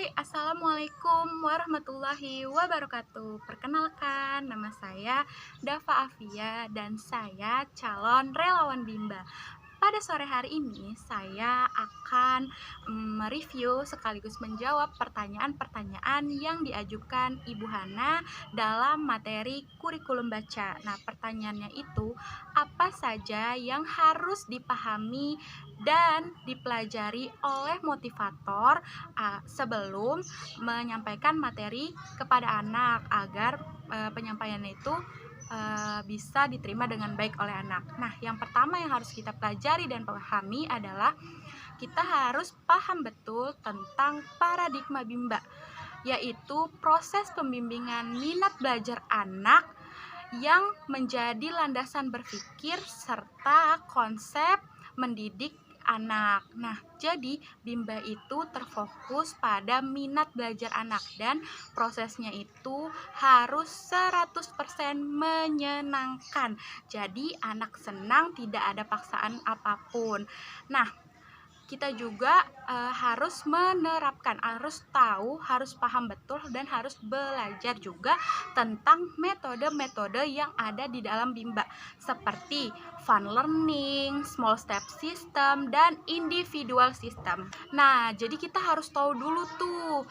Hai, Assalamualaikum warahmatullahi wabarakatuh. Perkenalkan, nama saya Dava Afia dan saya calon relawan Bimba. Pada sore hari ini saya akan mereview sekaligus menjawab pertanyaan-pertanyaan yang diajukan Ibu Hana dalam materi kurikulum baca. Nah, pertanyaannya itu apa saja yang harus dipahami dan dipelajari oleh motivator sebelum menyampaikan materi kepada anak agar penyampaiannya itu bisa diterima dengan baik oleh anak. Nah, yang pertama yang harus kita pelajari dan pahami adalah kita harus paham betul tentang paradigma Bimba, yaitu proses pembimbingan minat belajar anak yang menjadi landasan berpikir serta konsep mendidik anak. Nah, jadi Bimba itu terfokus pada minat belajar anak dan prosesnya itu harus 100% menyenangkan. Jadi anak senang, tidak ada paksaan apapun. Nah, kita juga harus menerapkan, harus tahu, harus paham betul dan harus belajar juga tentang metode-metode yang ada di dalam Bimba seperti fun learning, small step system, dan individual system. Nah, jadi kita harus tahu dulu tuh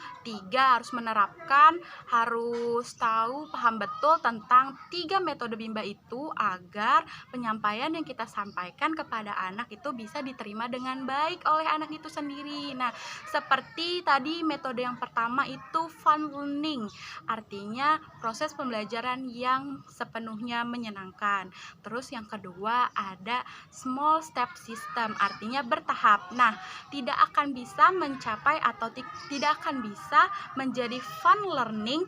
harus menerapkan, harus tahu, paham betul tentang 3 metode Bimba itu agar penyampaian yang kita sampaikan kepada anak itu bisa diterima dengan baik oleh anak itu sendiri. Nah, seperti tadi metode yang pertama itu fun learning, artinya proses pembelajaran yang sepenuhnya menyenangkan. Terus yang kedua ada small step system, artinya bertahap. Nah, tidak akan bisa mencapai atau tidak akan bisa menjadi fun learning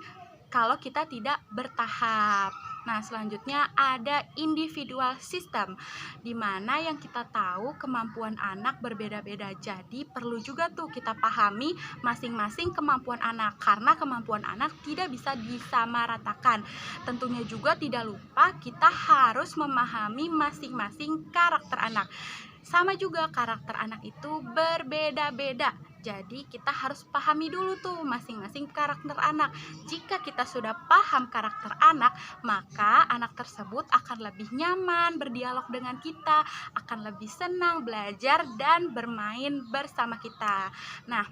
kalau kita tidak bertahap. Nah, selanjutnya ada individual system, di mana yang kita tahu kemampuan anak berbeda-beda. Jadi perlu juga tuh kita pahami masing-masing kemampuan anak, karena kemampuan anak tidak bisa disamaratakan. Tentunya juga tidak lupa kita harus memahami masing-masing karakter anak. Sama juga karakter anak itu berbeda-beda. Jadi kita harus pahami dulu tuh masing-masing karakter anak. Jika kita sudah paham karakter anak, maka anak tersebut akan lebih nyaman berdialog dengan kita, akan lebih senang belajar dan bermain bersama kita. Nah,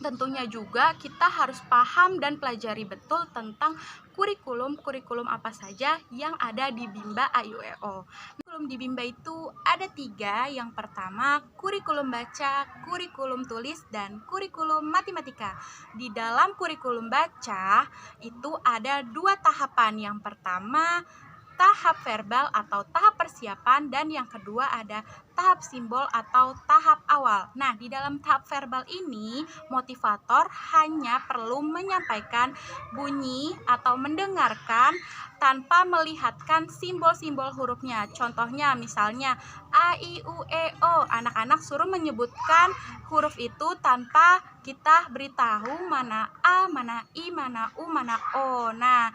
tentunya juga kita harus paham dan pelajari betul tentang kurikulum apa saja yang ada di Bimba AIUEO. Kurikulum di Bimba itu ada 3. Yang pertama, kurikulum baca, kurikulum tulis, dan kurikulum matematika. Di dalam kurikulum baca itu ada 2 tahapan. Yang pertama, tahap verbal atau tahap persiapan, dan yang kedua ada tahap simbol atau tahap awal. Nah, di dalam tahap verbal ini motivator hanya perlu menyampaikan bunyi atau mendengarkan tanpa melihatkan simbol-simbol hurufnya. Contohnya misalnya A, I, U, E, O. Anak-anak suruh menyebutkan huruf itu tanpa kita beritahu mana A, mana I, mana U, mana O. Nah,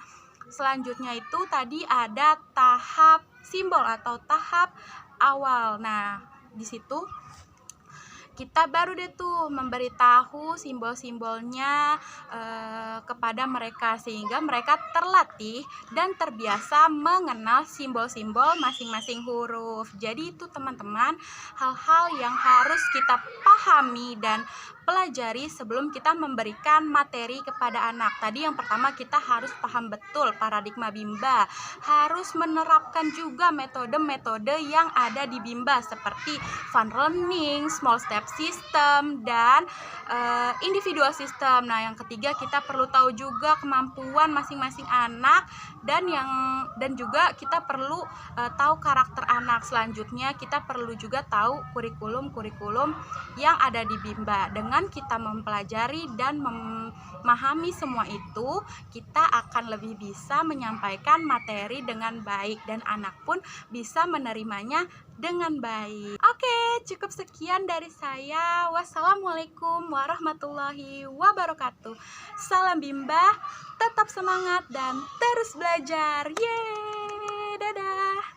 selanjutnya itu tadi ada tahap simbol atau tahap awal. Nah, di situ kita baru deh tuh memberitahu simbol-simbolnya kepada mereka sehingga mereka terlatih dan terbiasa mengenal simbol-simbol masing-masing huruf. Jadi itu teman-teman hal-hal yang harus kita pahami dan pelajari sebelum kita memberikan materi kepada anak. Tadi yang pertama kita harus paham betul paradigma Bimba, harus menerapkan juga metode-metode yang ada di Bimba seperti fun learning, small step system, dan individual system. Nah, yang ketiga kita perlu tahu juga kemampuan masing-masing anak dan juga kita perlu tahu karakter anak. Selanjutnya kita perlu juga tahu kurikulum yang ada di Bimba. Dengan kita mempelajari dan memahami semua itu, kita akan lebih bisa menyampaikan materi dengan baik dan anak pun bisa menerimanya dengan baik. Oke, cukup sekian dari saya. Wassalamualaikum warahmatullahi wabarakatuh. Salam Bimba, tetap semangat dan terus belajar. Yeay, dadah.